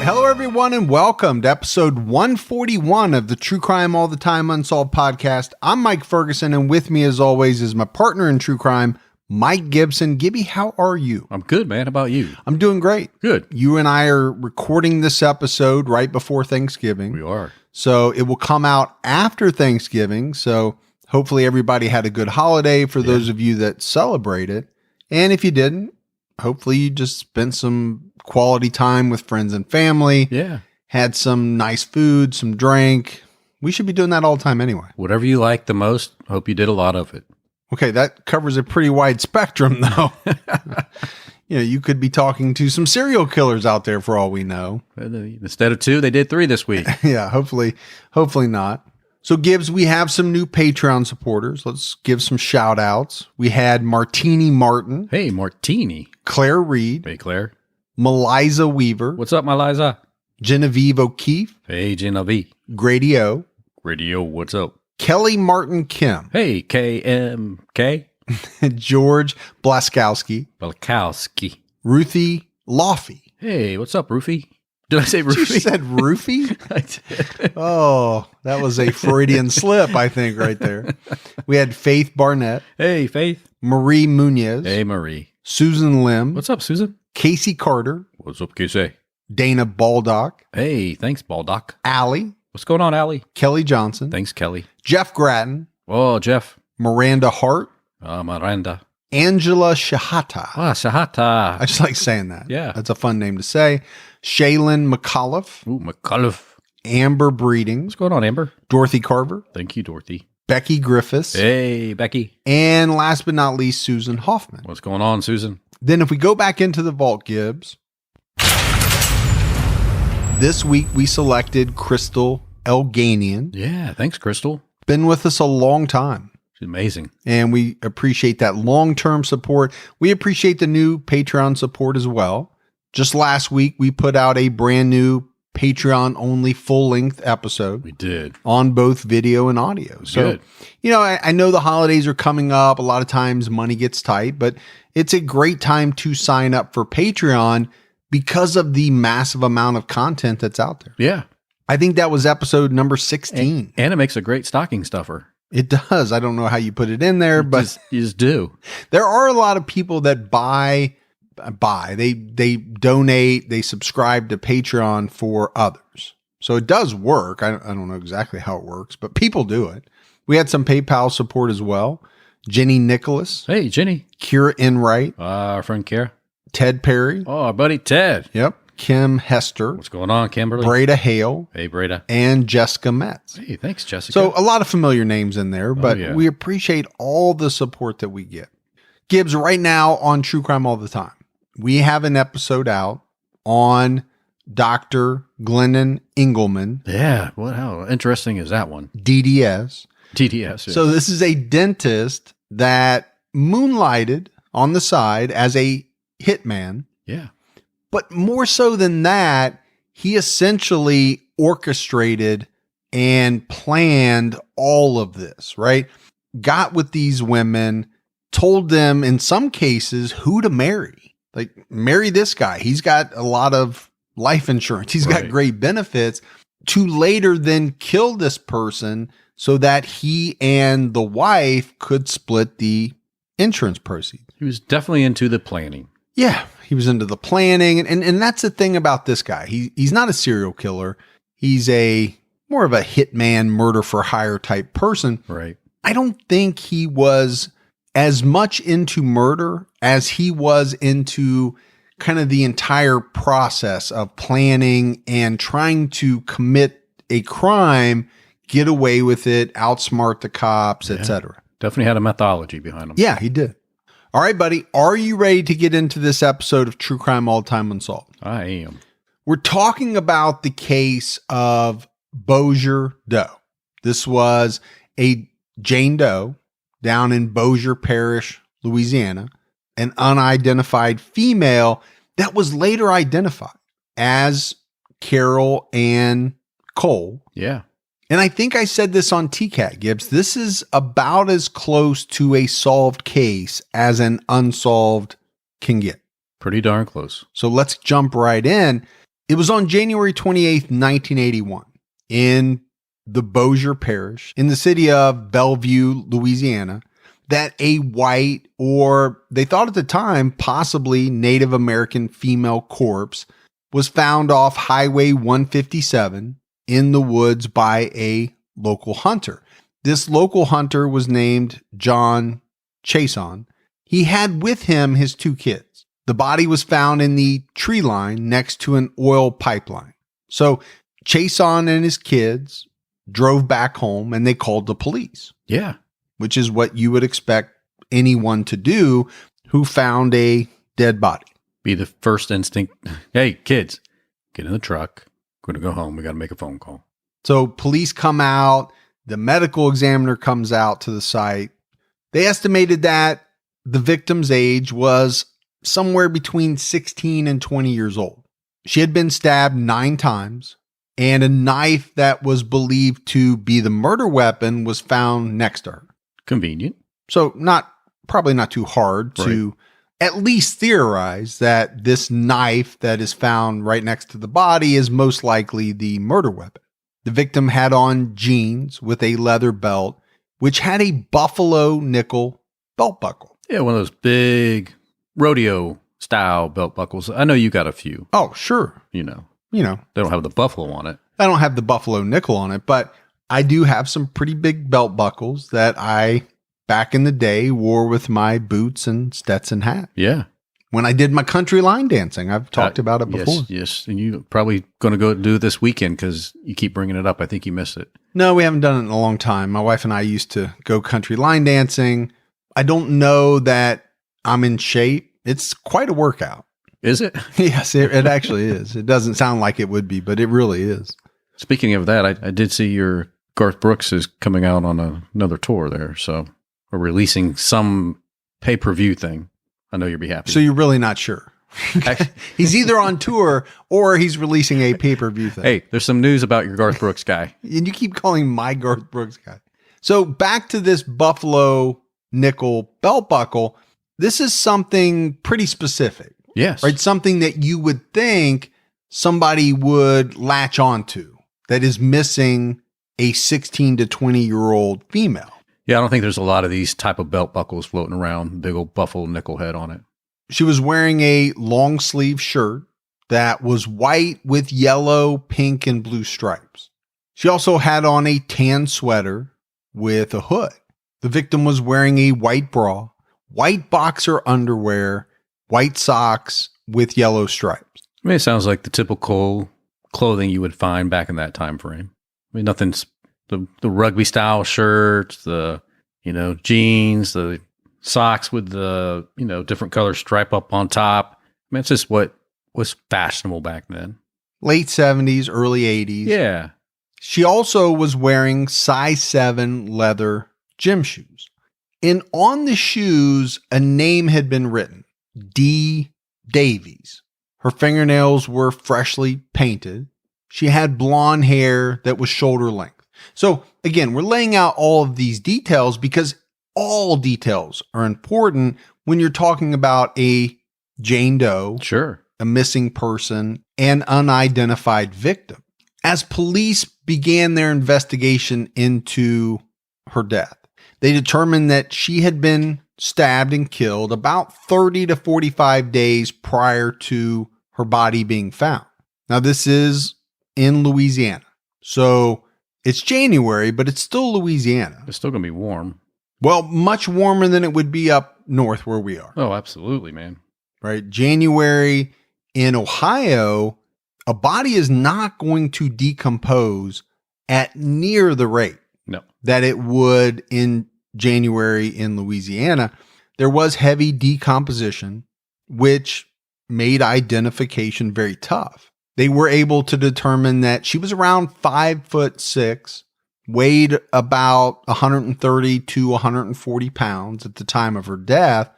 Hello, everyone, and welcome to episode 141 of the True Crime All the Time Unsolved podcast. I'm Mike Ferguson, and with me, as always, is my partner in true crime, Mike Gibson. Gibby, how are you? I'm good, man. How about you? I'm doing great. Good. You and I are recording this episode right before Thanksgiving. We are. So it will come out after Thanksgiving. So hopefully everybody had a good holiday for those of you that celebrate it. And if you didn't, hopefully you just spent some quality time with friends and family. Yeah. Had some nice food, some drink. We should be doing that all the time anyway. Whatever you like the most, hope you did a lot of it. Okay, that covers a pretty wide spectrum, though. You could be talking to some serial killers out there for all we know. Instead of 2, they did 3 this week. Yeah, hopefully not. So, Gibbs, we have some new Patreon supporters. Let's give some shout outs. We had Martini Martin. Hey, Martini. Claire Reed. Hey, Claire. Meliza Weaver. What's up, my Liza? Genevieve O'Keefe. Hey, Genevieve. Grady O. Radio, what's up? Kelly Martin Kim. Hey, KMK. George Blaskowski. Balkowski. Ruthie Laffey. Hey, what's up, Roofy? Did I say Roofy? You said Roofy? I did. Oh, that was a Freudian slip, I think, right there. We had Faith Barnett. Hey, Faith. Marie Munoz. Hey, Marie. Susan Lim. What's up, Susan? Casey Carter. What's up, Casey? Dana Baldock. Hey, thanks, Baldock. Allie. What's going on, Allie? Kelly Johnson. Thanks, Kelly. Jeff Gratton. Oh, Jeff. Miranda Hart. Miranda. Angela Shahata. Shahata. I just like saying that. Yeah. That's a fun name to say. Shaylin McAuliffe. Ooh, McAuliffe. Amber Breeding. What's going on, Amber? Dorothy Carver. Thank you, Dorothy. Becky Griffiths. Hey, Becky. And last but not least, Susan Hoffman. What's going on, Susan? Then if we go back into the vault, Gibbs, this week we selected Crystal Elganian. Yeah, thanks, Crystal. Been with us a long time. She's amazing. And we appreciate that long-term support. We appreciate the new Patreon support as well. Just last week, we put out a brand new Patreon-only full-length episode. We did. On both video and audio. So, good. I know the holidays are coming up. A lot of times money gets tight, but it's a great time to sign up for Patreon because of the massive amount of content that's out there. Yeah. I think that was episode number 16. And it makes a great stocking stuffer. It does. I don't know how you put it in there, but you just do. There are a lot of people that they donate, they subscribe to Patreon for others. So it does work. I don't know exactly how it works, but people do it. We had some PayPal support as well. Jenny Nicholas. Hey, Jenny. Kira Enright. Our friend Kira. Ted Perry. Oh, our buddy Ted. Yep. Kim Hester. What's going on, Kimberly? Breda Hale. Hey, Breda. And Jessica Metz. Hey, thanks, Jessica. So a lot of familiar names in there, but we appreciate all the support that we get. Gibbs, right now on True Crime All the Time, we have an episode out on Dr. Glennon Engelman. Yeah. How interesting is that one? DDS. DDS. Yeah. So this is a dentist that moonlighted on the side as a hitman. Yeah. But more so than that, he essentially orchestrated and planned all of this, right? Got with these women, told them in some cases who to marry. Like, marry this guy. He's got a lot of life insurance. He's got great benefits. To later then kill this person so that he and the wife could split the insurance proceeds. He was definitely into the planning. Yeah, he was into the planning. And that's the thing about this guy. He's not a serial killer. He's more of a hitman, murder for hire type person. Right. I don't think he was as much into murder as he was into kind of the entire process of planning and trying to commit a crime, get away with it, outsmart the cops, etc. Definitely had a methodology behind him. Yeah, he did. All right, buddy. Are you ready to get into this episode of True Crime All Time Unsolved? I am. We're talking about the case of Bossier Doe. This was a Jane Doe down in Bossier Parish, Louisiana, an unidentified female that was later identified as Carol Ann Cole. Yeah. And I think I said this on TCAT, Gibbs. This is about as close to a solved case as an unsolved can get. Pretty darn close. So let's jump right in. It was on January 28th, 1981, in the Bossier Parish in the city of Bellevue, Louisiana, that a white, or they thought at the time, possibly Native American female corpse was found off Highway 157 in the woods by a local hunter. This local hunter was named John Chason. He had with him his 2 kids. The body was found in the tree line next to an oil pipeline. So Chason and his kids drove back home and they called the police. Yeah. Which is what you would expect anyone to do who found a dead body. Be the first instinct. Hey, kids, get in the truck. We're going to go home. We got to make a phone call. So police come out. The medical examiner comes out to the site. They estimated that the victim's age was somewhere between 16 and 20 years old. She had been stabbed 9 times, and a knife that was believed to be the murder weapon was found next to her. Convenient. So probably not too hard to at least theorize that this knife that is found right next to the body is most likely the murder weapon. The victim had on jeans with a leather belt, which had a buffalo nickel belt buckle. Yeah, one of those big rodeo style belt buckles. I know you got a few. Oh, sure. You know. They don't have the buffalo on it. I don't have the buffalo nickel on it, but I do have some pretty big belt buckles that I, back in the day, wore with my boots and Stetson hat. Yeah. When I did my country line dancing, I've talked about it before. Yes. And you're probably going to go do it this weekend because you keep bringing it up. I think you missed it. No, we haven't done it in a long time. My wife and I used to go country line dancing. I don't know that I'm in shape. It's quite a workout. Is it? Yes, it actually is. It doesn't sound like it would be, but it really is. Speaking of that, I did see your Garth Brooks is coming out on another tour there. So we're releasing some pay-per-view thing. I know you'll be happy. So you're really not sure. He's either on tour or he's releasing a pay-per-view thing. Hey, there's some news about your Garth Brooks guy. And you keep calling my Garth Brooks guy. So back to this buffalo nickel belt buckle. This is something pretty specific. Yes. Right? Something that you would think somebody would latch onto that is missing a 16 to 20-year-old female. Yeah, I don't think there's a lot of these type of belt buckles floating around, big old buffalo nickel head on it. She was wearing a long sleeve shirt that was white with yellow, pink, and blue stripes. She also had on a tan sweater with a hood. The victim was wearing a white bra, white boxer underwear, white socks with yellow stripes. I mean, it sounds like the typical clothing you would find back in that time frame. I mean, nothing's the rugby style shirts, the, jeans, the socks with the, different color stripe up on top. I mean, it's just what was fashionable back then. Late 70s, early 80s. Yeah. She also was wearing size 7 leather gym shoes. And on the shoes, a name had been written, D. Davies. Her fingernails were freshly painted. She had blonde hair that was shoulder length. So again, we're laying out all of these details because all details are important when you're talking about a Jane Doe, sure, a missing person, and unidentified victim. As police began their investigation into her death, they determined that she had been stabbed and killed about 30 to 45 days prior to her body being found. Now, this is in Louisiana. So it's January, but it's still Louisiana. It's still going to be warm. Well, much warmer than it would be up north where we are. Oh, absolutely, man. Right? January in Ohio, a body is not going to decompose at near the rate that it would in January in Louisiana. There was heavy decomposition, which made identification very tough. They were able to determine that she was around 5'6", weighed about 130 to 140 pounds at the time of her death.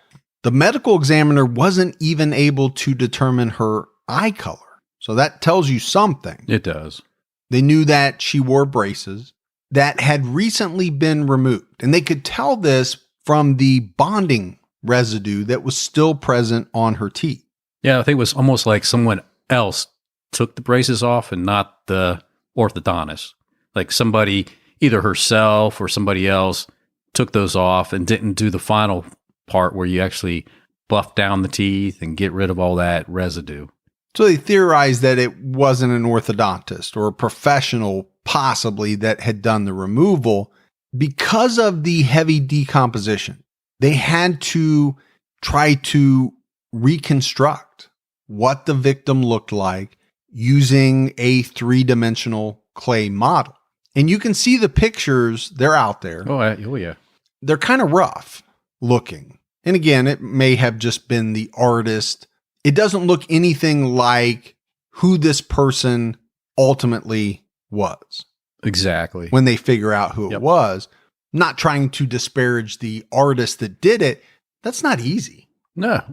The medical examiner wasn't even able to determine her eye color. So that tells you something. It does. They knew that she wore braces that had recently been removed. And they could tell this from the bonding residue that was still present on her teeth. Yeah, I think it was almost like someone else took the braces off and not the orthodontist. Like somebody, either herself or somebody else, took those off and didn't do the final part where you actually buff down the teeth and get rid of all that residue. So they theorized that it wasn't an orthodontist or a professional possibly that had done the removal because of the heavy decomposition. They had to try to reconstruct what the victim looked like using a 3-dimensional clay model. And you can see the pictures, they're out there. Oh yeah. They're kind of rough looking. And again, it may have just been the artist. It doesn't look anything like who this person ultimately was. Exactly. When they figure out who it was. Not trying to disparage the artist that did it. That's not easy. No.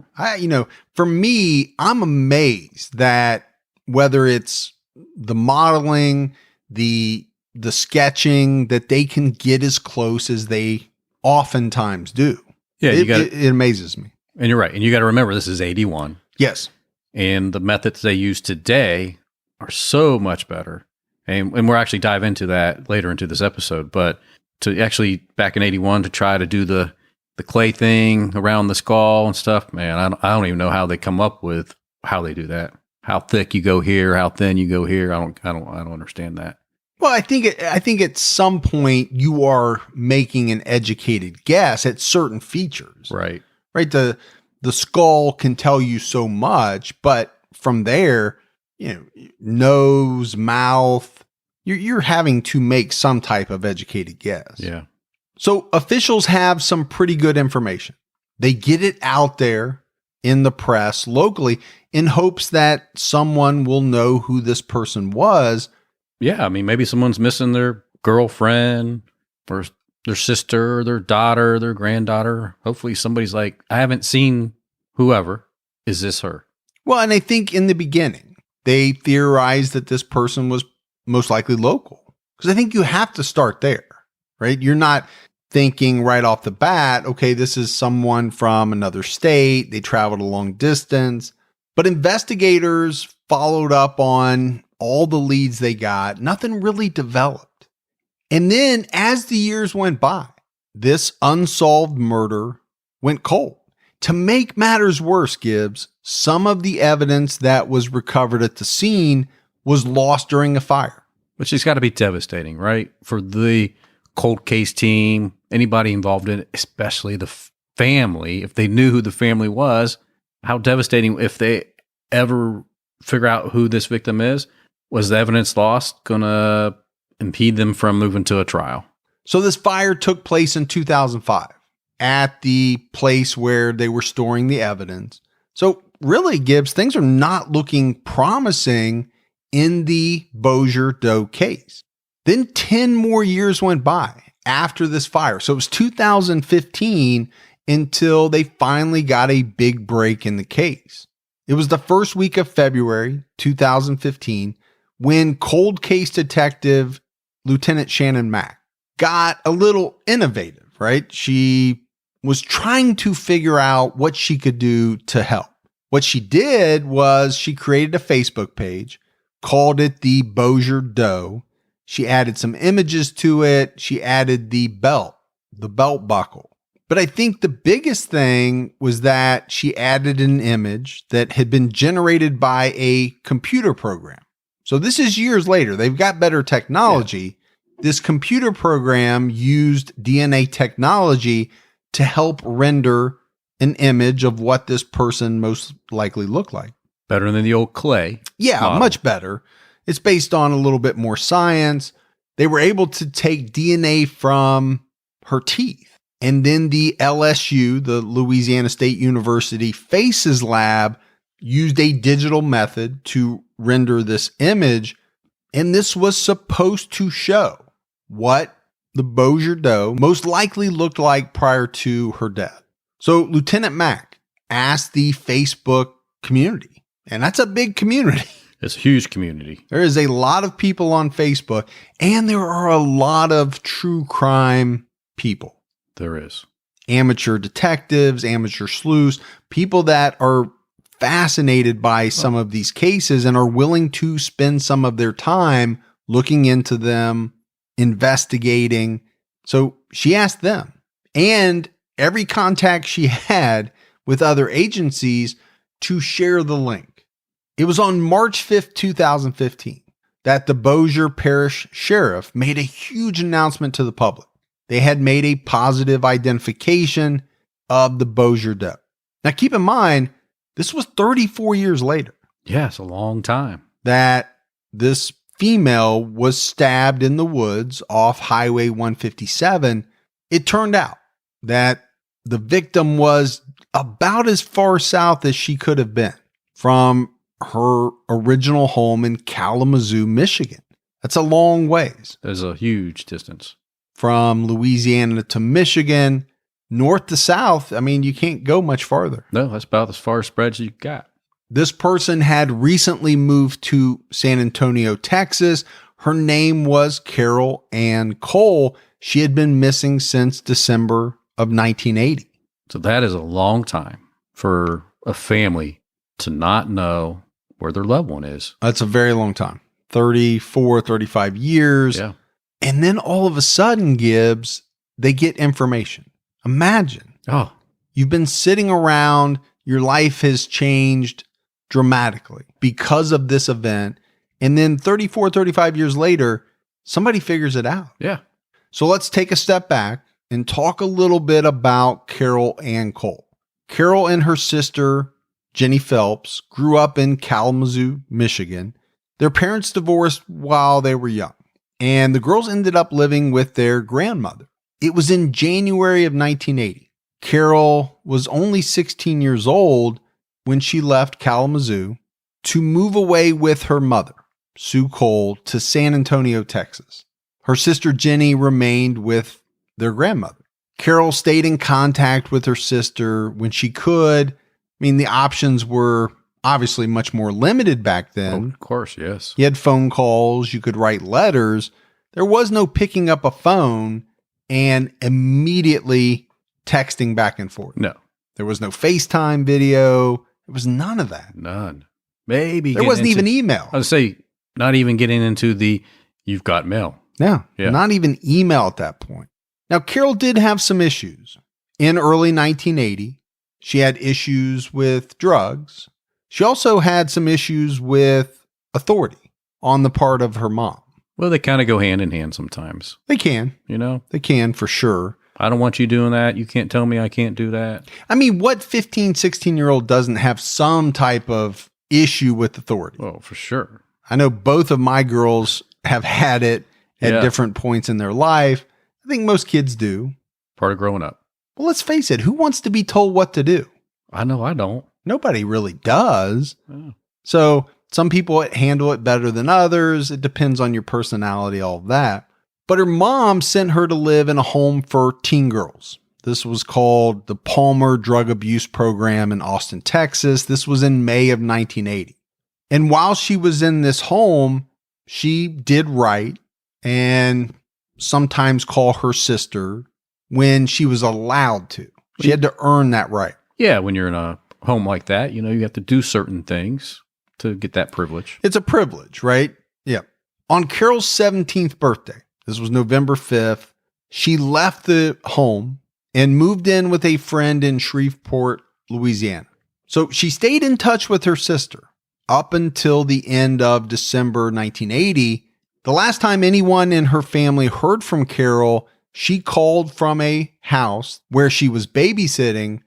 For me, I'm amazed that whether it's the modeling, the sketching, that they can get as close as they oftentimes do. Yeah, it amazes me. And you're right. And you got to remember, this is 81. Yes. And the methods they use today are so much better. And we'll actually dive into that later into this episode. But to actually, back in 81, to try to do the clay thing around the skull and stuff, man, I don't even know how they come up with how they do that. How thick you go here, how thin you go here. I don't understand that. Well, I think at some point you are making an educated guess at certain features. Right. Right. The skull can tell you so much, but from there, nose, mouth, you're having to make some type of educated guess. Yeah. So officials have some pretty good information. They get it out there in the press locally in hopes that someone will know who this person was. Yeah, I mean, maybe someone's missing their girlfriend or their sister, or their daughter, their granddaughter. Hopefully somebody's like, I haven't seen whoever. Is this her? Well, and I think in the beginning, they theorized that this person was most likely local. Because I think you have to start there, right? You're not thinking right off the bat, okay, this is someone from another state. They traveled a long distance. But investigators followed up on all the leads they got. Nothing really developed. And then as the years went by, this unsolved murder went cold. To make matters worse, Gibbs, some of the evidence that was recovered at the scene was lost during a fire. Which has got to be devastating, right? For the cold case team, anybody involved in it, especially the family, if they knew who the family was, how devastating if they ever figure out who this victim is. Was the evidence lost going to impede them from moving to a trial? So this fire took place in 2005 at the place where they were storing the evidence. So really, Gibbs, things are not looking promising in the Bossier Doe case. Then 10 more years went by after this fire. So it was 2015 until they finally got a big break in the case. It was the first week of February 2015 when cold case detective Lieutenant Shannon Mack got a little innovative, right? She was trying to figure out what she could do to help. What she did was she created a Facebook page, called it the Bossier Doe. She added some images to it. She added the belt buckle. But I think the biggest thing was that she added an image that had been generated by a computer program. So this is years later. They've got better technology. Yeah. This computer program used DNA technology to help render an image of what this person most likely looked like. Better than the old clay. Yeah, model. Much better. It's based on a little bit more science. They were able to take DNA from her teeth. And then the LSU, the Louisiana State University Faces Lab, used a digital method to render this image. And this was supposed to show what the Bossier Doe most likely looked like prior to her death. So Lieutenant Mack asked the Facebook community, and that's a big community. It's a huge community. There is a lot of people on Facebook, and there are a lot of true crime people. There is. Amateur detectives, amateur sleuths, people that are fascinated by some of these cases and are willing to spend some of their time looking into them, investigating. So she asked them and every contact she had with other agencies to share the link. It was on March 5th, 2015, that the Bossier Parish Sheriff made a huge announcement to the public. They had made a positive identification of the Bossier Doe. Now, keep in mind, this was 34 years later. Yeah, it's a long time. That this female was stabbed in the woods off Highway 157. It turned out that the victim was about as far south as she could have been from her original home in Kalamazoo, Michigan. That's a long ways. There's a huge distance. From Louisiana to Michigan, north to south, I mean, you can't go much farther. No, that's about as far spread as you got. This person had recently moved to San Antonio, Texas. Her name was Carol Ann Cole. She had been missing since December of 1980. So that is a long time for a family to not know where their loved one is. That's a very long time. 34, 35 years. Yeah. And then all of a sudden, Gibbs, they get information. Imagine. Oh, you've been sitting around. Your life has changed dramatically because of this event. And then 34, 35 years later, somebody figures it out. yeah. So let's take a step back and talk a little bit about Carol Ann Cole. Carol and her sister, Jenny Phelps, grew up in Kalamazoo, Michigan. Their parents divorced while they were young, and the girls ended up living with their grandmother. It was in January of 1980. Carol was only 16 years old when she left Kalamazoo to move away with her mother, Sue Cole, to San Antonio, Texas. Her sister Jenny remained with their grandmother. Carol stayed in contact with her sister when she could. I mean, the options were obviously much more limited back then. Oh, of course, yes. You had phone calls, you could write letters. There was no picking up a phone and immediately texting back and forth. No. There was no FaceTime video. There was none of that. None. Maybe. There wasn't even email. I would say not even getting into the you've got mail. No, Yeah. not even email at that point. Now, Carol did have some issues. In early 1980, she had issues with drugs. She also had some issues with authority on the part of her mom. Well, they kind of go hand in hand sometimes. They can. You know? They can for sure. I don't want you doing that. You can't tell me I can't do that. I mean, what 15, 16-year-old doesn't have some type of issue with authority? Oh, for sure. I know both of my girls have had it at different points in their life. I think most kids do. Part of growing up. Well, let's face it. Who wants to be told what to do? I know I don't. Nobody really does. Oh. So some people handle it better than others. It depends on your personality, all of that. But her mom sent her to live in a home for teen girls. This was called the Palmer Drug Abuse Program in Austin, Texas. This was in May of 1980. And while she was in this home, she did write and sometimes call her sister when she was allowed to. She had to earn that right. Yeah, when you're in a home like that, you know, you have to do certain things to get that privilege. It's a privilege, right? Yeah. On Carol's 17th birthday, this was November 5th, she left the home and moved in with a friend in Shreveport, Louisiana. So she stayed in touch with her sister up until the end of December 1980. The last time anyone in her family heard from Carol, she called from a house where she was babysitting.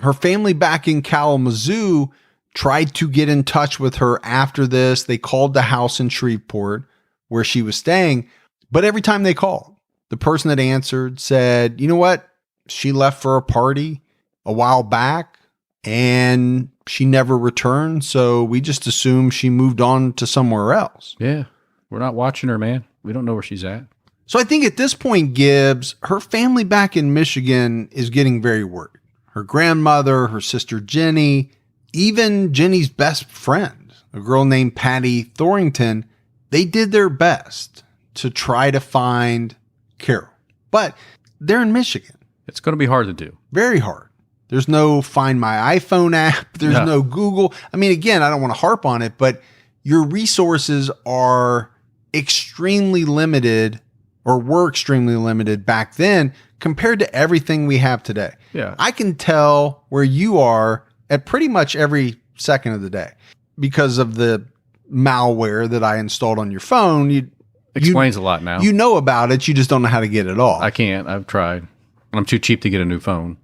Her family back in Kalamazoo tried to get in touch with her after this. They called the house in Shreveport where she was staying. But every time they called, the person that answered said, you know what? She left for a party a while back and she never returned. So we just assumed she moved on to somewhere else. Yeah. We're not watching her, man. We don't know where she's at. So I think at this point, Gibbs, her family back in Michigan is getting very worried. Her grandmother, her sister Jenny, even Jenny's best friend, a girl named Patty Thorington, they did their best to try to find Carol. But they're in Michigan. It's going to be hard to do. Very hard. There's no Find My iPhone app. There's no Google. I mean, again, I don't want to harp on it, but your resources are extremely limited, or were extremely limited back then compared to everything we have today. Yeah. I can tell where you are at pretty much every second of the day because of the malware that I installed on your phone. Explains a lot now. You know about it. You just don't know how to get it off. I can't. I've tried. I'm too cheap to get a new phone.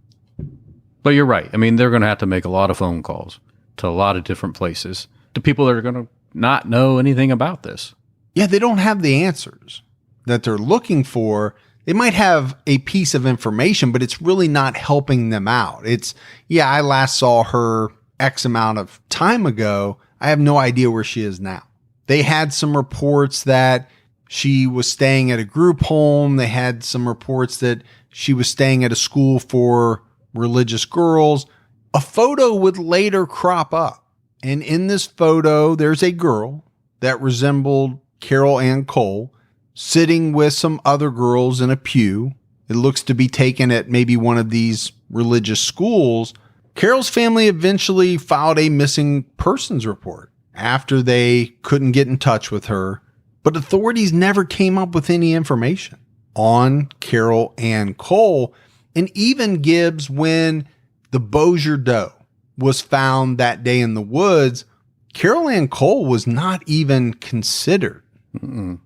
But you're right. I mean, they're going to have to make a lot of phone calls to a lot of different places to people that are going to not know anything about this. Yeah, they don't have the answers that they're looking for. They might have a piece of information, but it's really not helping them out. I last saw her X amount of time ago. I have no idea where she is now. They had some reports that she was staying at a group home. They had some reports that she was staying at a school for religious girls. A photo would later crop up. And in this photo, there's a girl that resembled Carol Ann Cole sitting with some other girls in a pew. It looks to be taken at maybe one of these religious schools. Carol's family eventually filed a missing persons report after they couldn't get in touch with her, but authorities never came up with any information on Carol Ann Cole. And even Gibbs, when the Bossier Doe was found that day in the woods, Carol Ann Cole was not even considered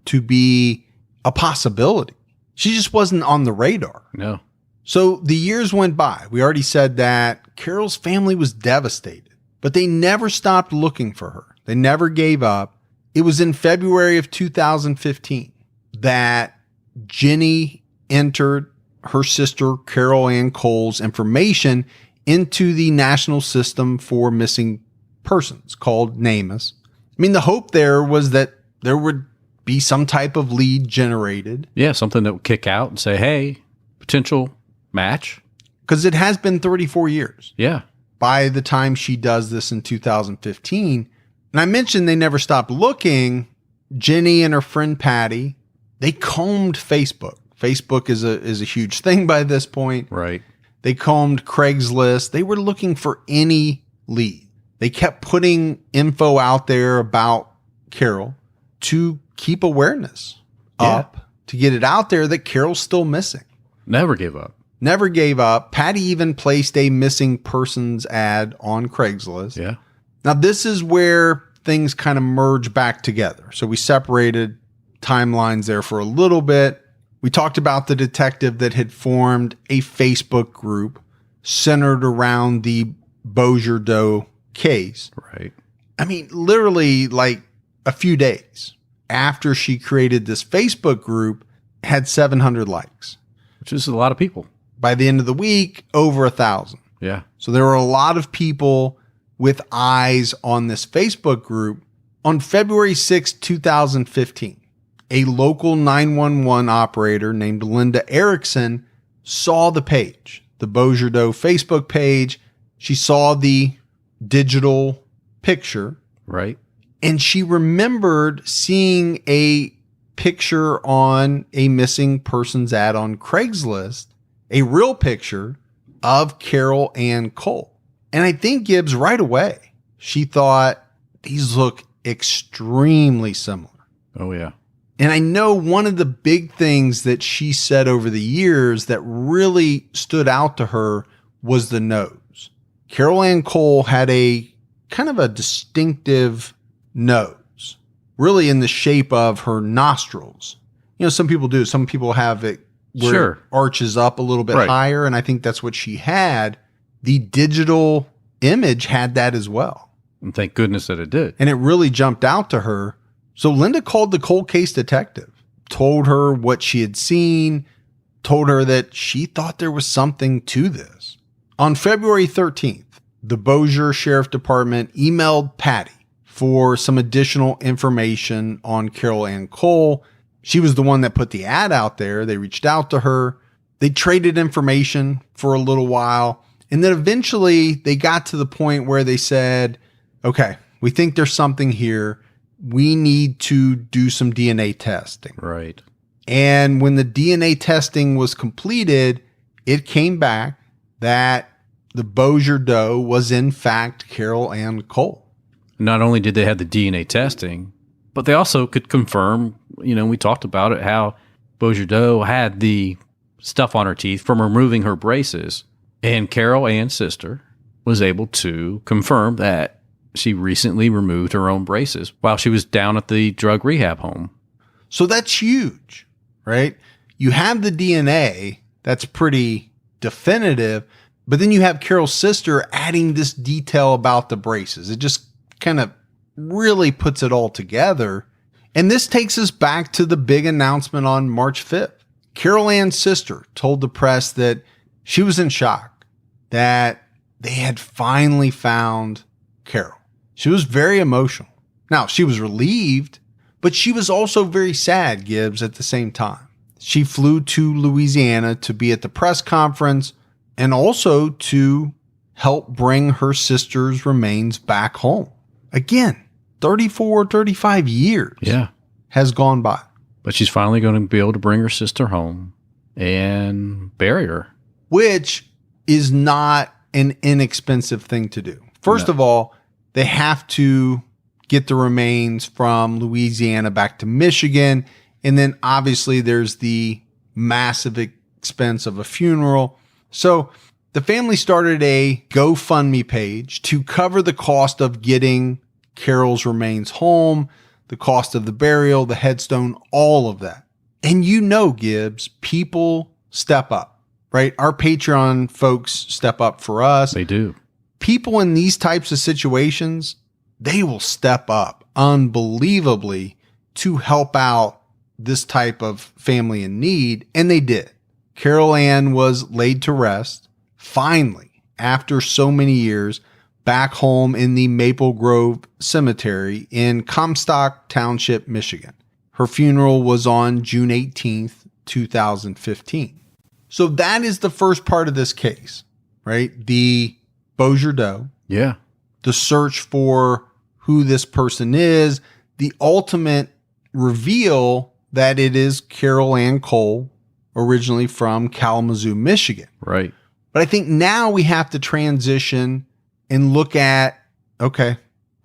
to be a possibility. She just wasn't on the radar. No. So the years went by. We already said that Carol's family was devastated, but they never stopped looking for her. They never gave up. It was in February of 2015 that Jenny entered her sister Carol Ann Cole's information into the National System for Missing Persons called NamUs. I mean, the hope there was that there would be some type of lead generated. Yeah, something that would kick out and say, hey, potential match. Because it has been 34 years. Yeah. By the time she does this in 2015. And I mentioned they never stopped looking. Jenny and her friend Patty, they combed Facebook. Facebook is a huge thing by this point. Right. They combed Craigslist. They were looking for any lead. They kept putting info out there about Carol to keep awareness up, to get it out there that Carol's still missing. Never gave up. Never gave up. Patty even placed a missing persons ad on Craigslist. Yeah. Now, this is where things kind of merge back together. So we separated timelines there for a little bit. We talked about the detective that had formed a Facebook group centered around the Bossier Doe case. Right. I mean, literally like a few days after she created this Facebook group, had 700 likes. Which is a lot of people. By the end of the week, over 1,000. Yeah. So there were a lot of people with eyes on this Facebook group. On February 6, 2015, a local 911 operator named Linda Erickson saw the page, the Bossier Doe Facebook page. She saw the digital picture. Right. And she remembered seeing a picture on a missing persons ad on Craigslist, a real picture of Carol Ann Cole. And I think Gibbs right away, she thought these look extremely similar. Oh, yeah. And I know one of the big things that she said over the years that really stood out to her was the nose. Carol Ann Cole had a kind of a distinctive nose, really in the shape of her nostrils. You know, some people do. Some people have it where it arches up a little bit higher, and I think that's what she had. The digital image had that as well. And thank goodness that it did. And it really jumped out to her. So Linda called the cold case detective, told her what she had seen, told her that she thought there was something to this. On February 13th, the Bossier Sheriff Department emailed Patty for some additional information on Carol Ann Cole. She was the one that put the ad out there. They reached out to her. They traded information for a little while. And then eventually they got to the point where they said, okay, we think there's something here. We need to do some DNA testing. Right. And when the DNA testing was completed, it came back that the Bossier Doe was in fact Carol Ann Cole. Not only did they have the DNA testing, but they also could confirm, we talked about it, how Bossier Doe had the stuff on her teeth from removing her braces. And Carol Ann's sister was able to confirm that she recently removed her own braces while she was down at the drug rehab home. So that's huge, right? You have the DNA, that's pretty definitive, but then you have Carol's sister adding this detail about the braces. It just kind of really puts it all together. And this takes us back to the big announcement on March 5th. Carol Ann's sister told the press that she was in shock that they had finally found Carol. She was very emotional. Now, she was relieved, but she was also very sad, Gibbs, at the same time. She flew to Louisiana to be at the press conference and also to help bring her sister's remains back home. Again, 34, 35 years has gone by. But she's finally going to be able to bring her sister home and bury her. Which is not an inexpensive thing to do. First of all, they have to get the remains from Louisiana back to Michigan. And then obviously there's the massive expense of a funeral. So the family started a GoFundMe page to cover the cost of getting Carol's remains home, the cost of the burial, the headstone, all of that. And Gibbs, people step up, right? Our Patreon folks step up for us. They do. People in these types of situations, they will step up unbelievably to help out this type of family in need. And they did. Carol Ann was laid to rest, finally, after so many years, back home in the Maple Grove Cemetery in Comstock Township, Michigan. Her funeral was on June 18th, 2015. So that is the first part of this case, right? The Bossier Doe. Yeah. The search for who this person is, the ultimate reveal that it is Carol Ann Cole, originally from Kalamazoo, Michigan. Right. But I think now we have to transition and look at, okay,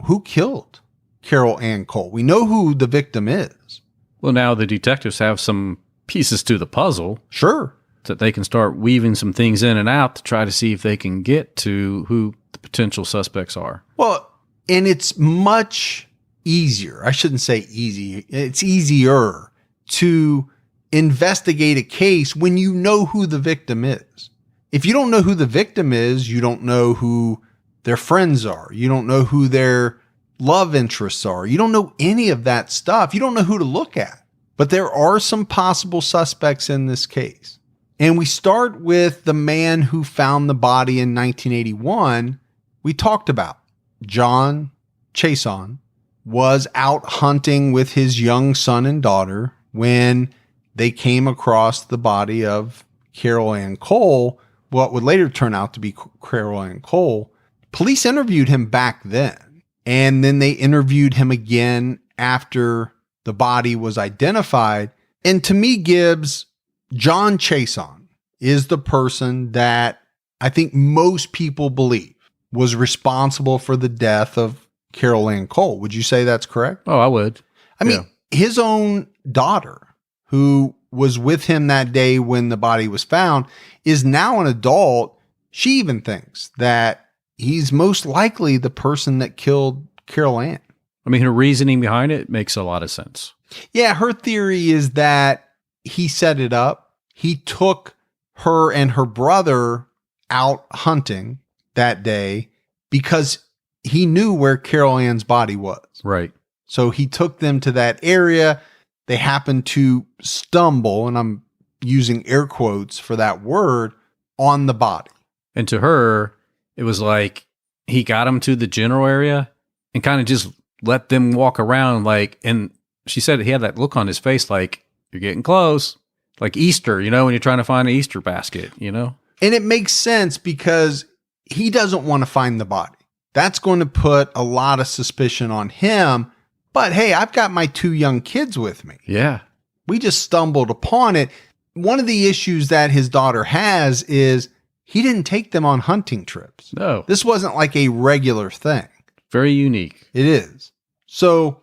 who killed Carol Ann Cole? We know who the victim is. Well, now the detectives have some pieces to the puzzle. Sure. That they can start weaving some things in and out to try to see if they can get to who the potential suspects are. Well, and it's much easier. I shouldn't say easy. It's easier to investigate a case when you know who the victim is. If you don't know who the victim is, you don't know who their friends are. You don't know who their love interests are. You don't know any of that stuff. You don't know who to look at. But there are some possible suspects in this case. And we start with the man who found the body in 1981. We talked about John Chason was out hunting with his young son and daughter when they came across the body of Carol Ann Cole, what would later turn out to be Carol Ann Cole. Police interviewed him back then, and then they interviewed him again after the body was identified. And to me, Gibbs, John Chason is the person that I think most people believe was responsible for the death of Carol Ann Cole. Would you say that's correct? Oh, I would. I mean, his own daughter, who was with him that day when the body was found, is now an adult. She even thinks that he's most likely the person that killed Carol Ann. I mean, her reasoning behind it makes a lot of sense. Yeah, her theory is that he set it up. He took her and her brother out hunting that day because he knew where Carol Ann's body was. Right. So he took them to that area. They happened to stumble, and I'm using air quotes for that word, on the body. And to her, it was like he got them to the general area and kind of just let them walk around. And she said he had that look on his face like, you're getting close. Like Easter, when you're trying to find an Easter basket, And it makes sense because he doesn't want to find the body. That's going to put a lot of suspicion on him. But hey, I've got my 2 young kids with me. Yeah. We just stumbled upon it. One of the issues that his daughter has is he didn't take them on hunting trips. No. This wasn't like a regular thing. Very unique. It is. So,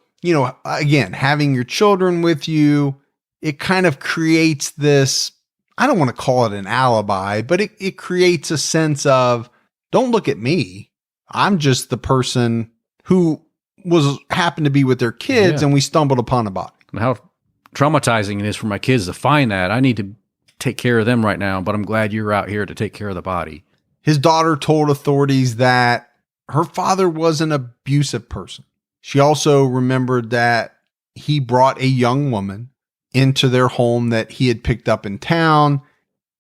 again, having your children with you, it kind of creates this, I don't want to call it an alibi, but it creates a sense of, don't look at me. I'm just the person who happened to be with their kids and we stumbled upon a body. And how traumatizing it is for my kids to find that. I need to take care of them right now, but I'm glad you're out here to take care of the body. His daughter told authorities that her father was an abusive person. She also remembered that he brought a young woman into their home that he had picked up in town,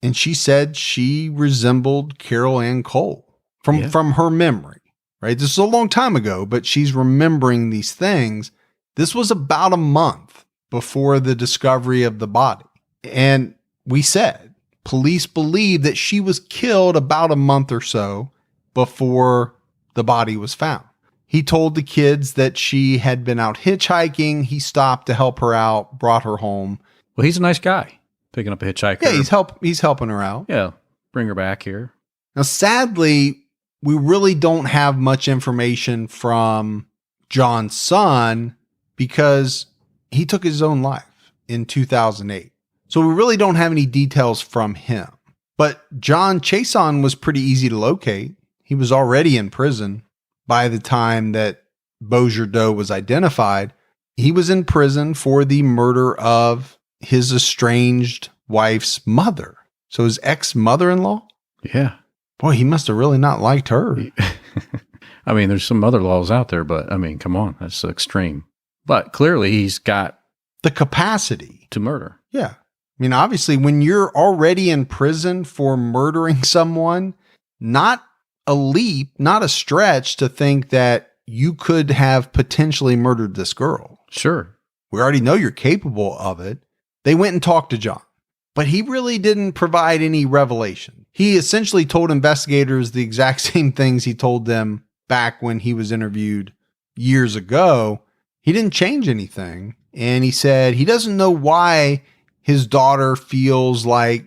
and she said she resembled Carol Ann Cole from her memory, right? This is a long time ago, but she's remembering these things. This was about a month before the discovery of the body. And we said police believe that she was killed about a month or so before the body was found. He told the kids that she had been out hitchhiking. He stopped to help her out, brought her home. Well, he's a nice guy, picking up a hitchhiker. Yeah, he's helping her out. Yeah, bring her back here. Now, sadly, we really don't have much information from John's son because he took his own life in 2008. So we really don't have any details from him. But John Chason was pretty easy to locate. He was already in prison by the time that Bossier Doe was identified. He was in prison for the murder of his estranged wife's mother. So his ex-mother-in-law? Yeah. Boy, he must have really not liked her. I mean, there's some other laws out there, but I mean, come on, that's extreme. But clearly he's got the capacity to murder. Yeah. I mean, obviously, when you're already in prison for murdering someone, not a leap, not a stretch to think that you could have potentially murdered this girl. Sure. We already know you're capable of it. They went and talked to John, but he really didn't provide any revelation. He essentially told investigators the exact same things he told them back when he was interviewed years ago. He didn't change anything. And he said he doesn't know why his daughter feels like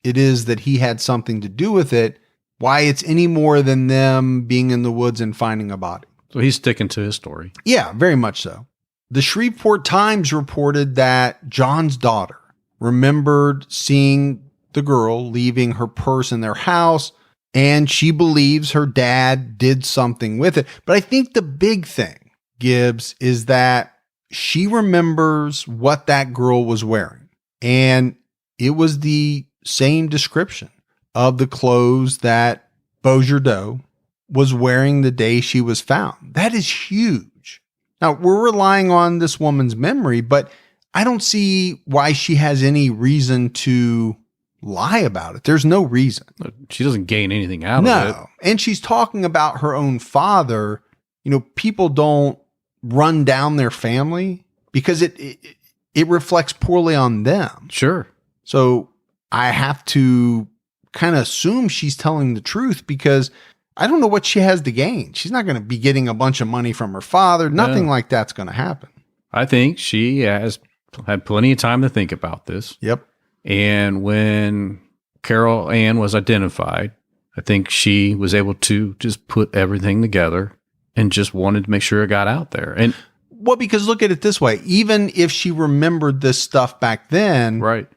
it is that he had something to do with it, why it's any more than them being in the woods and finding a body. So he's sticking to his story. Yeah, very much so. The Shreveport Times reported that John's daughter remembered seeing the girl leaving her purse in their house, and she believes her dad did something with it. But I think the big thing, Gibbs, is that she remembers what that girl was wearing. And it was the same description of the clothes that Bossier Doe was wearing the day she was found. That is huge. Now, we're relying on this woman's memory, but I don't see why she has any reason to lie about it. There's no reason. She doesn't gain anything out of it. No. And she's talking about her own father. You know, people don't run down their family because it reflects poorly on them. Sure. So I have to kind of assume she's telling the truth because I don't know what she has to gain. She's not going to be getting a bunch of money from her father. Nothing like that's going to happen. I think she has had plenty of time to think about this. Yep. And when Carol Ann was identified, I think she was able to just put everything together and just wanted to make sure it got out there. And well, because look at it this way, even if she remembered this stuff back then, right.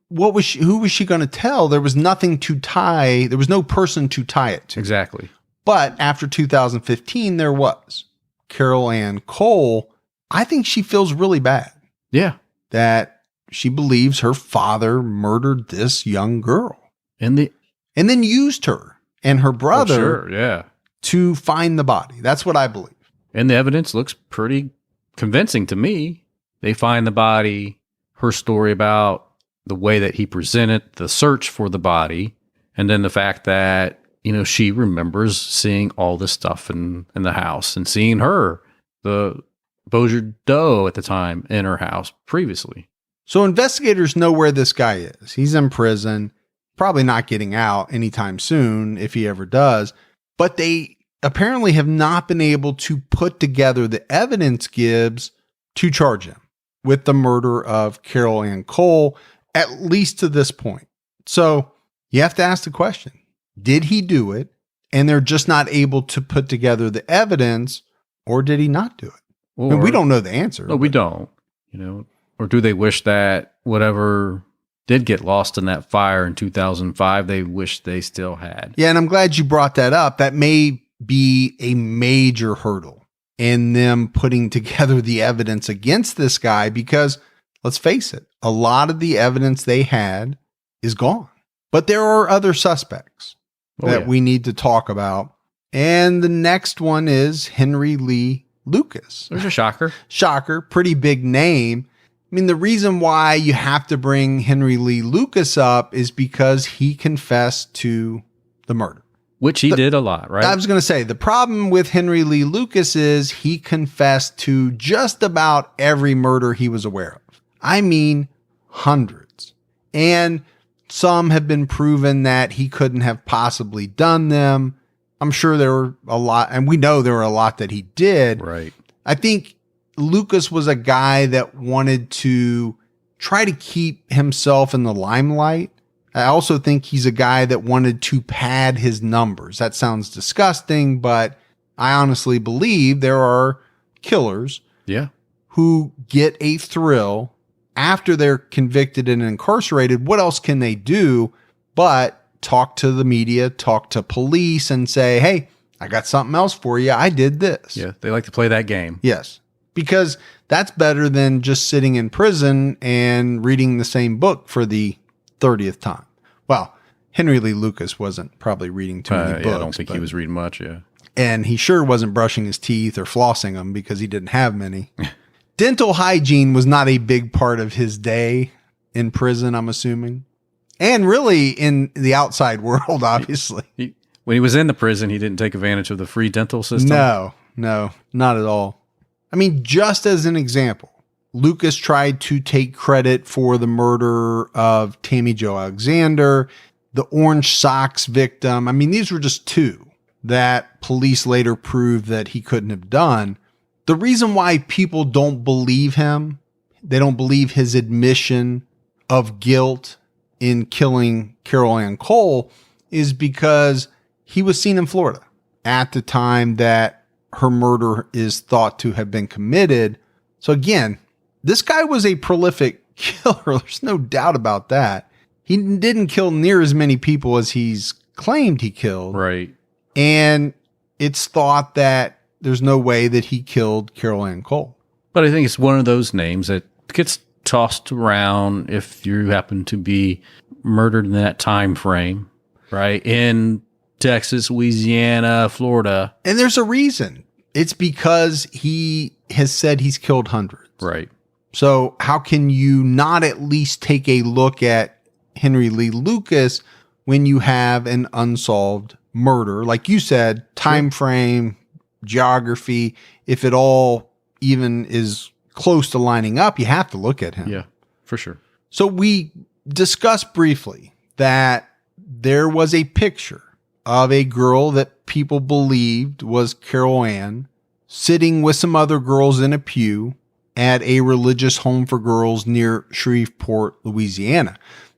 Who was she going to tell? There was nothing to tie. There was no person to tie it to. Exactly. But after 2015, there was Carol Ann Cole. I think she feels really bad. Yeah. That she believes her father murdered this young girl. And then used her and her brother to find the body. That's what I believe. And the evidence looks pretty convincing to me. They find the body, her story about the way that he presented the search for the body, and then the fact that, you know, she remembers seeing all this stuff in the house and seeing her, the Bossier Doe at the time, in her house previously. So investigators know where this guy is. He's in prison, probably not getting out anytime soon if he ever does, but they apparently have not been able to put together the evidence, Gibbs, to charge him with the murder of Carol Ann Cole, at least to this point. So you have to ask the question, Did he do it? And they're just not able to put together the evidence, or did he not do it? Or, And we don't know the answer. No, we don't. Or do they wish that whatever did get lost in that fire in 2005, they wish they still had? Yeah, and I'm glad you brought that up. That may be a major hurdle in them putting together the evidence against this guy, because let's face it, a lot of the evidence they had is gone. But there are other suspects that we need to talk about. And the next one is Henry Lee Lucas. There's a shocker. Shocker, pretty big name. I mean, the reason why you have to bring Henry Lee Lucas up is because he confessed to the murder. Which he did a lot, right? I was going to say, the problem with Henry Lee Lucas is he confessed to just about every murder he was aware of. I mean, hundreds. And some have been proven that he couldn't have possibly done them. I'm sure there were a lot, and we know there were a lot that he did. Right. I think Lucas was a guy that wanted to try to keep himself in the limelight. I also think he's a guy that wanted to pad his numbers. That sounds disgusting, but I honestly believe there are killers who get a thrill after they're convicted and incarcerated. What else can they do but talk to the media, talk to police, and say, hey, I got something else for you. I did this. Yeah, they like to play that game. Yes, because that's better than just sitting in prison and reading the same book for the 30th time. Well, Henry Lee Lucas wasn't probably reading too many books. I don't think he was reading much, And he sure wasn't brushing his teeth or flossing them, because he didn't have many. Dental hygiene was not a big part of his day in prison, I'm assuming. And really in the outside world, obviously. When he was in the prison, he didn't take advantage of the free dental system? No, not at all. I mean, just as an example, Lucas tried to take credit for the murder of Tammy Jo Alexander, the orange socks victim. I mean, these were just two that police later proved that he couldn't have done. The reason why people don't believe him, they don't believe his admission of guilt in killing Carol Ann Cole, is because he was seen in Florida at the time that her murder is thought to have been committed. So again, this guy was a prolific killer. There's no doubt about that. He didn't kill near as many people as he's claimed he killed. Right. And it's thought that there's no way that he killed Carol Ann Cole. But I think it's one of those names that gets tossed around if you happen to be murdered in that time frame, right? In Texas, Louisiana, Florida. And there's a reason. It's because he has said he's killed hundreds. Right. So how can you not at least take a look at Henry Lee Lucas when you have an unsolved murder? Like you said, time frame, geography, if it all even is close to lining up, you have to look at him. Yeah, for sure. So we discussed briefly that there was a picture of a girl that people believed was Carol Ann sitting with some other girls in a pew at a religious home for girls near Shreveport, Louisiana.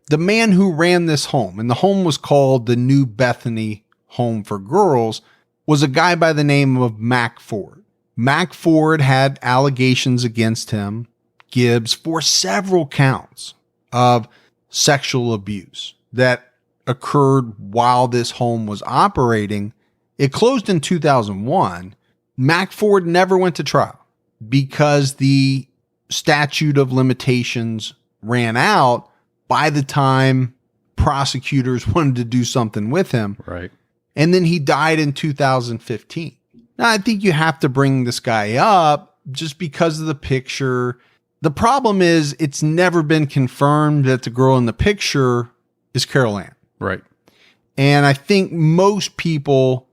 The man who ran this home, and the home was called the New Bethany Home for Girls, was a guy by the name of Mac Ford. Mac Ford had allegations against him, Gibbs, for several counts of sexual abuse that occurred while this home was operating. It closed in 2001. Mac Ford never went to trial because the statute of limitations ran out by the time prosecutors wanted to do something with him. Right. And then he died in 2015. Now, I think you have to bring this guy up just because of the picture. The problem is it's never been confirmed that the girl in the picture is Carol Ann. Right. And I think most people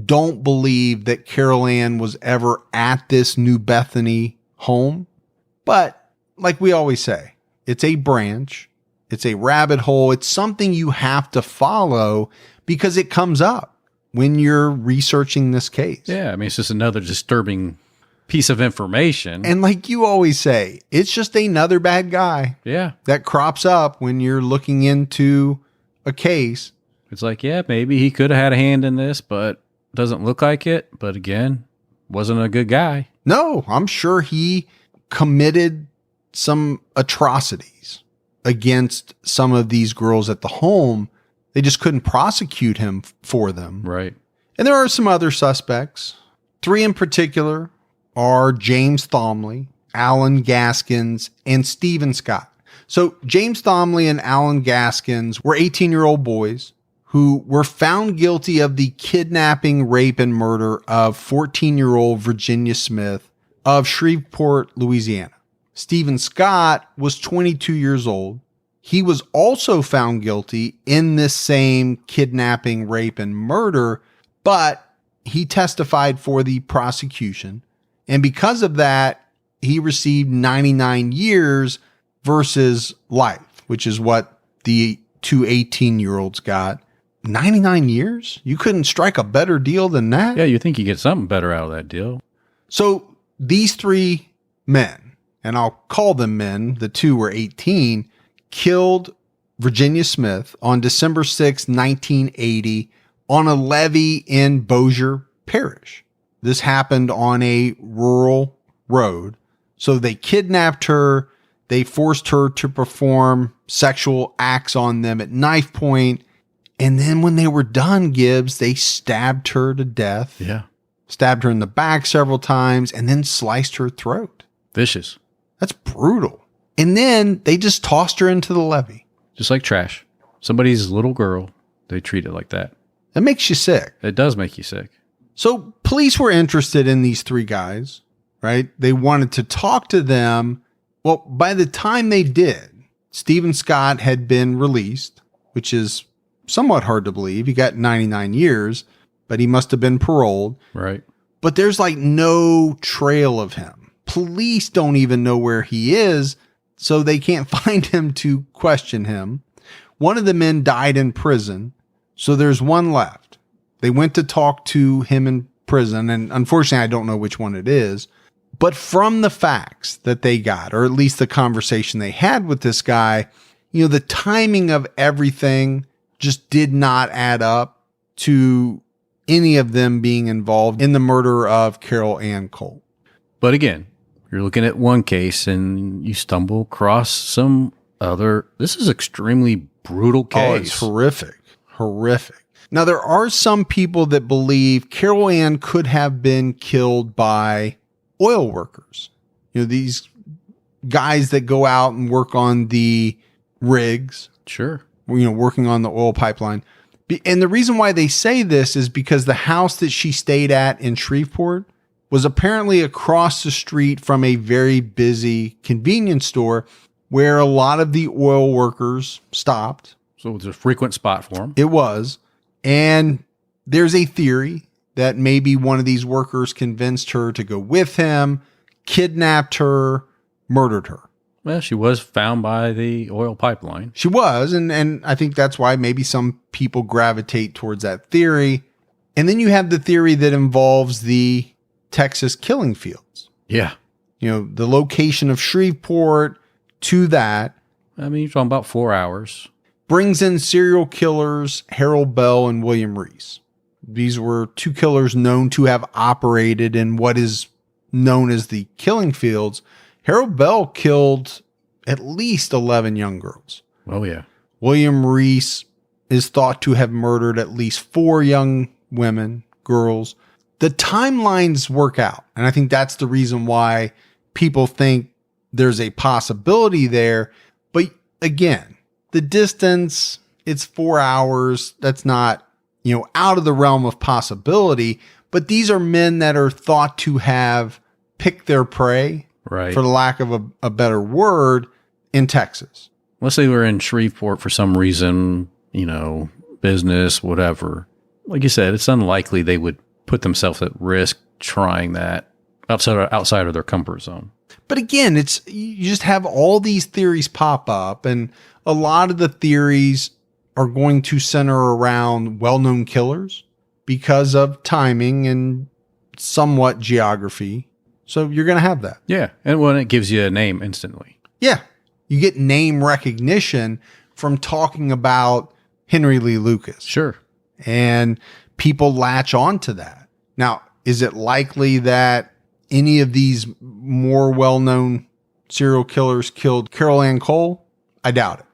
don't believe that Carol Ann was ever at this New Bethany home. But like we always say, it's a branch. It's a rabbit hole. It's something you have to follow because it comes up when you're researching this case. Yeah. I mean, it's just another disturbing piece of information. And like you always say, it's just another bad guy. Yeah. That crops up when you're looking into a case. It's like, yeah, maybe he could have had a hand in this, but doesn't look like it. But again, wasn't a good guy. No, I'm sure he committed some atrocities against some of these girls at the home. They just couldn't prosecute him for them. Right. And there are some other suspects. 3 in particular are James Thomley, Alan Gaskins, and Stephen Scott. So James Thomley and Alan Gaskins were 18-year-old boys who were found guilty of the kidnapping, rape, and murder of 14-year-old Virginia Smith of Shreveport, Louisiana. Stephen Scott was 22 years old. He was also found guilty in this same kidnapping, rape, and murder, but he testified for the prosecution. And because of that, he received 99 years versus life, which is what the 2 18-year-olds got. 99 years? You couldn't strike a better deal than that? Yeah, you think you get something better out of that deal. So these 3 men, and I'll call them men, the 2 were 18, killed Virginia Smith on December 6, 1980, on a levee in Bossier Parish. This happened on a rural road. So they kidnapped her. They forced her to perform sexual acts on them at knife point. And then when they were done, Gibbs, they stabbed her to death. Yeah. Stabbed her in the back several times and then sliced her throat. Vicious. That's brutal. And then they just tossed her into the levee. Just like trash. Somebody's little girl, they treat it like that. That makes you sick. It does make you sick. So police were interested in these 3 guys, right? They wanted to talk to them. Well, by the time they did, Stephen Scott had been released, which is somewhat hard to believe. He got 99 years, but he must have been paroled. Right. But there's like no trail of him. Police don't even know where he is, so they can't find him to question him. One of the men died in prison, so there's one left. They went to talk to him in prison, and unfortunately, I don't know which one it is. But from the facts that they got, or at least the conversation they had with this guy, the timing of everything just did not add up to any of them being involved in the murder of Carol Ann Cole. But again, you're looking at one case and you stumble across some other. This is extremely brutal case. Oh, it's horrific. Horrific. Now, there are some people that believe Carol Ann could have been killed by oil workers. These guys that go out and work on the rigs. Sure. Working on the oil pipeline. And the reason why they say this is because the house that she stayed at in Shreveport was apparently across the street from a very busy convenience store where a lot of the oil workers stopped. So it's a frequent spot for them. It was. And there's a theory that maybe one of these workers convinced her to go with him, kidnapped her, murdered her. Well, she was found by the oil pipeline. She was, and I think that's why maybe some people gravitate towards that theory. And then you have the theory that involves the Texas killing fields. Yeah. The location of Shreveport to that. I mean, you're talking about 4 hours. Brings in serial killers Harold Bell and William Reese. These were 2 killers known to have operated in what is known as the killing fields. Harold Bell killed at least 11 young girls. Oh, yeah. William Reese is thought to have murdered at least 4 young women, girls. The timelines work out. And I think that's the reason why people think there's a possibility there. But again, the distance, it's 4 hours. That's not, out of the realm of possibility. But these are men that are thought to have picked their prey, right, for the lack of a better word, in Texas. Let's say we're in Shreveport for some reason, business, whatever. Like you said, it's unlikely they would put themselves at risk trying that outside of their comfort zone. But again, you just have all these theories pop up, and a lot of the theories are going to center around well-known killers because of timing and somewhat geography. So you're going to have that. Yeah. And when it gives you a name instantly. Yeah. You get name recognition from talking about Henry Lee Lucas. Sure. And people latch on to that. Now, is it likely that any of these more well-known serial killers killed Carol Ann Cole? I doubt it.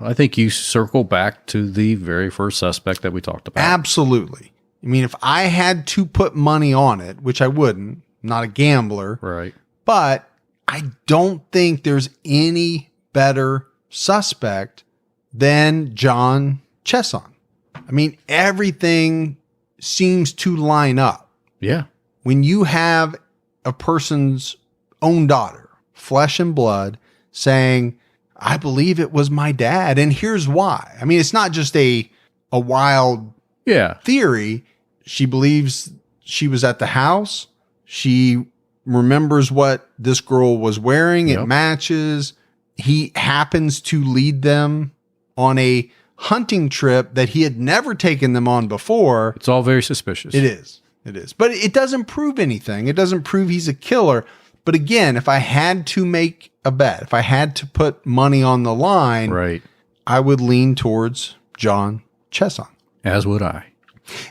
I think you circle back to the very first suspect that we talked about. Absolutely. I mean, if I had to put money on it, which I wouldn't, I'm not a gambler, Right. but I don't think there's any better suspect than John Chesson. I mean, everything seems to line up. Yeah. When you have a person's own daughter, flesh and blood, saying, I believe it was my dad, and here's why. I mean, it's not just a wild theory. She believes she was at the house. She remembers what this girl was wearing. It matches. He happens to lead them on a hunting trip that he had never taken them on before. It's all very suspicious. It is. It is. But it doesn't prove anything. It doesn't prove he's a killer. But again, if I had to make a bet, if I had to put money on the line, right, I would lean towards John Chesson. As would I.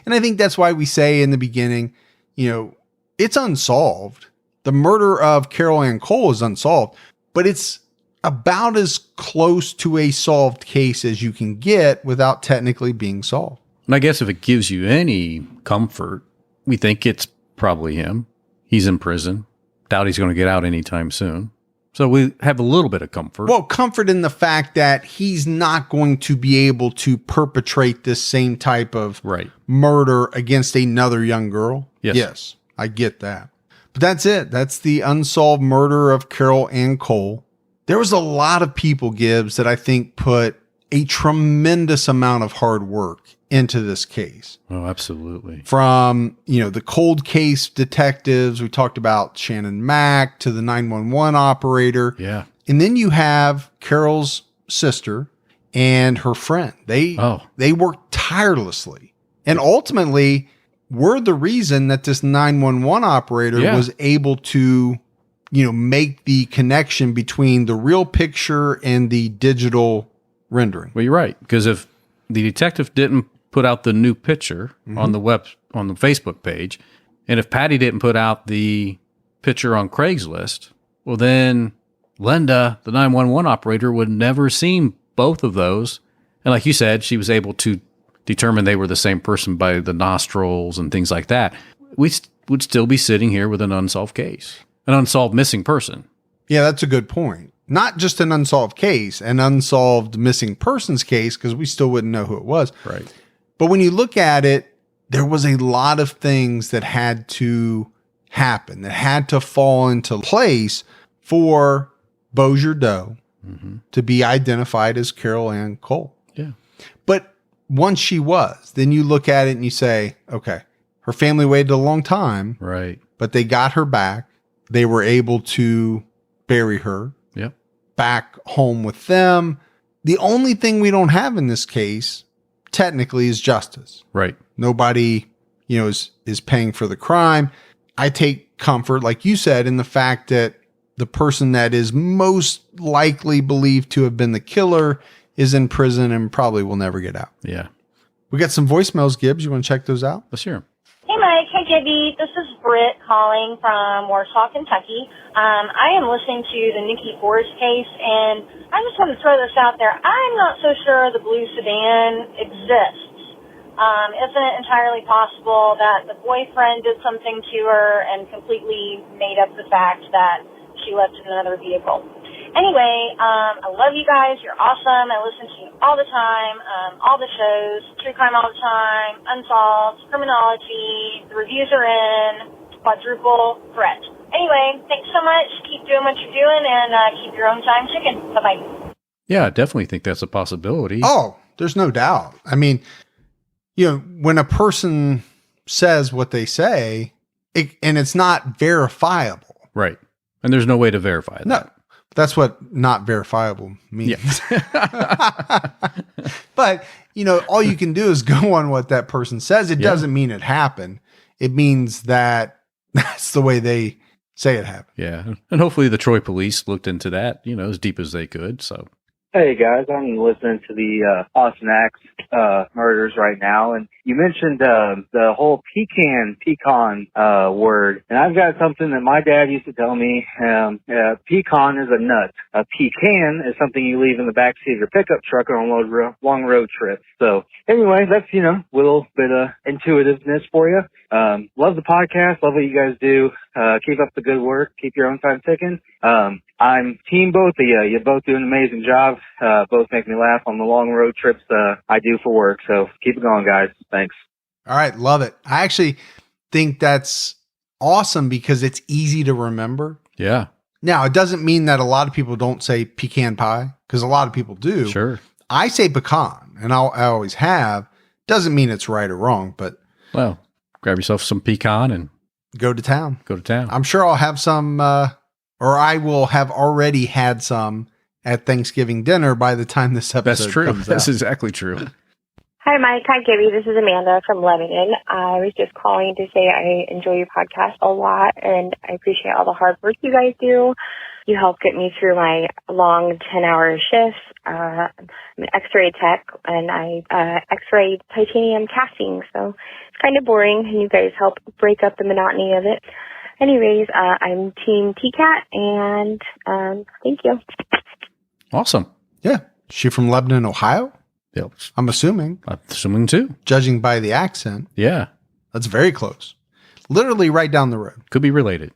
And I think that's why we say in the beginning, it's unsolved. The murder of Carol Ann Cole is unsolved, but it's about as close to a solved case as you can get without technically being solved. And I guess if it gives you any comfort, we think it's probably him. He's in prison. Doubt he's going to get out anytime soon. So we have a little bit of comfort. Well, comfort in the fact that he's not going to be able to perpetrate this same type of murder against another young girl. Yes, I get that. But that's it. That's the unsolved murder of Carol Ann Cole. There was a lot of people, Gibbs, that I think put a tremendous amount of hard work into this case. Oh, absolutely. From, the cold case detectives, we talked about Shannon Mack, to the 911 operator. Yeah. And then you have Carol's sister and her friend. They worked tirelessly and ultimately were the reason that this 911 operator was able to, make the connection between the real picture and the digital rendering. Well, you're right. Because if the detective didn't put out the new picture on the Facebook page, and if Patty didn't put out the picture on Craigslist, well, then Linda, the 911 operator, would never seen both of those. And like you said, she was able to determine they were the same person by the nostrils and things like that. We would still be sitting here with an unsolved case, an unsolved missing person. Yeah, that's a good point. Not just an unsolved case, an unsolved missing persons case, because we still wouldn't know who it was. Right. But when you look at it, there was a lot of things that had to happen, that had to fall into place for Bossier Doe to be identified as Carol Ann Cole. Yeah. But once she was, then you look at it and you say, okay, her family waited a long time. Right. But they got her back. They were able to bury her. Yep. Back home with them. The only thing we don't have in this case, technically, is justice. Right. Nobody, is paying for the crime. I take comfort, like you said, in the fact that the person that is most likely believed to have been the killer is in prison and probably will never get out. Yeah. We got some voicemails, Gibbs. You want to check those out? Let's hear them. Hey, Mike. Hey, Gibby. This is Britt calling from Warsaw, Kentucky. I am listening to the Nikki Forrest case, and I just want to throw this out there. I'm not so sure the blue sedan exists. Isn't it entirely possible that the boyfriend did something to her and completely made up the fact that she left in another vehicle? Anyway, I love you guys. You're awesome. I listen to you all the time, all the shows, true crime all the time, unsolved, criminology, the reviews are in, quadruple threat. Anyway, thanks so much. Keep doing what you're doing and keep your own time chicken. Bye-bye. Yeah, I definitely think that's a possibility. Oh, there's no doubt. I mean, when a person says what they say, and it's not verifiable. Right. And there's no way to verify that. No. That's what not verifiable means. Yeah. But, all you can do is go on what that person says. It doesn't mean it happened. It means that that's the way they say it happened. Yeah. And hopefully the Troy police looked into that, as deep as they could. So Hey guys, I'm listening to the Austin Axe murders right now, and you mentioned the whole pecan word, and I've got something that my dad used to tell me. Pecan is a nut. A pecan is something you leave in the backseat of your pickup truck on long road trips. So anyway, that's a little bit of intuitiveness for you. Love the podcast. Love what you guys do. Keep up the good work. Keep your own time ticking. I'm team both of you. You both do an amazing job. Both make me laugh on the long road trips I do for work. So keep it going, guys. Thanks. All right. Love it. I actually think that's awesome because it's easy to remember. Yeah. Now, it doesn't mean that a lot of people don't say pecan pie, because a lot of people do. Sure. I say pecan, and I always have. Doesn't mean it's right or wrong, but Well, grab yourself some pecan and go to town. go to town. I'm sure I'll have some, or I will have already had some at Thanksgiving dinner by the time this episode That's true. comes That's out. exactly true. Hi, Mike. Hi, Gibby. This is Amanda from Lebanon. I was just calling to say I enjoy your podcast a lot, and I appreciate all the hard work you guys do. You help get me through my long 10-hour shifts. I'm an X-ray tech, and I X-ray titanium casting, so it's kind of boring, and you guys help break up the monotony of it. Anyways, I'm Team TCAT, and thank you. Awesome. Yeah. She from Lebanon, Ohio? Yep. I'm assuming, too. judging by the accent. Yeah. That's very close. Literally right down the road. Could be related.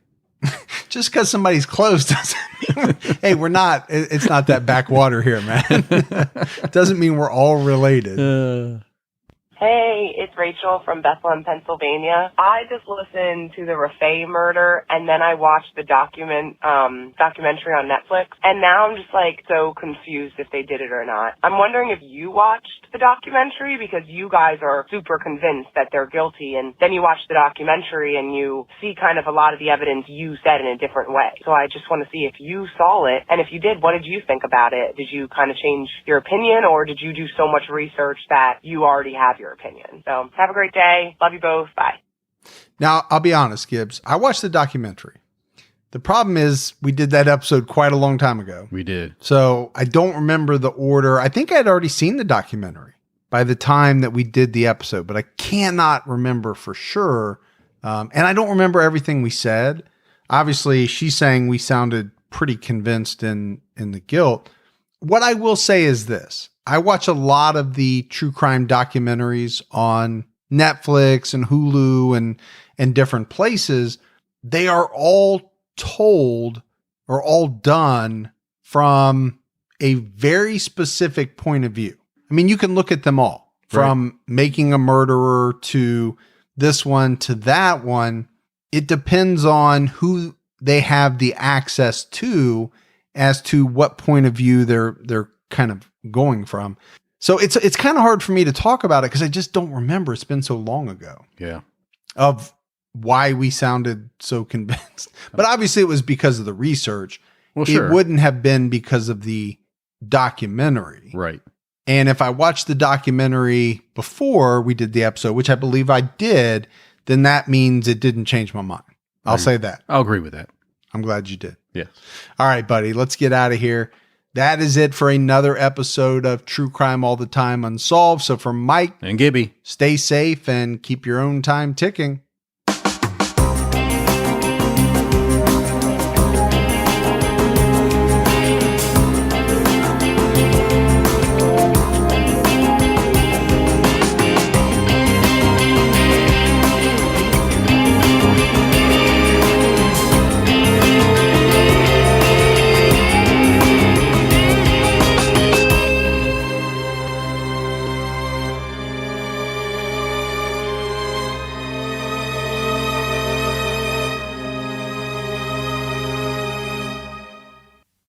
Just because somebody's close doesn't mean, hey, we're not, it's not that backwater here, man. Doesn't mean we're all related. Hey, it's Rachel from Bethlehem, Pennsylvania. I just listened to the Rafay murder, and then I watched the documentary on Netflix, and now I'm just like so confused if they did it or not. I'm wondering if you watched the documentary, because you guys are super convinced that they're guilty, and then you watch the documentary and you see kind of a lot of the evidence you said in a different way. So I just want to see if you saw it, and if you did, what did you think about it? Did you kind of change your opinion, or did you do so much research that you already have your opinion? So have a great day. Love you both. Bye. Now, I'll be honest, Gibbs. I watched the documentary. The problem is we did that episode quite a long time ago. We did. So I don't remember the order. I think I'd already seen the documentary by the time that we did the episode, but I cannot remember for sure. And I don't remember everything we said. Obviously, she's saying we sounded pretty convinced in the guilt. What I will say is this. I watch a lot of the true crime documentaries on Netflix and Hulu and different places. They are all told or all done from a very specific point of view. I mean, you can look at them all from making a murderer to this one to that one. It depends on who they have the access to as to what point of view they're kind of going from. So it's kind of hard for me to talk about it because I just don't remember. It's been so long ago. Yeah. Of why we sounded so convinced. But obviously it was because of the research. Well, sure. It wouldn't have been because of the documentary. Right. And if I watched the documentary before we did the episode, which I believe I did, then that means it didn't change my mind. I'll say that. I'll agree with that. I'm glad you did. Yes. All right, buddy, let's get out of here. That is it for another episode of True Crime All the Time Unsolved. So for Mike and Gibby, stay safe and keep your own time ticking.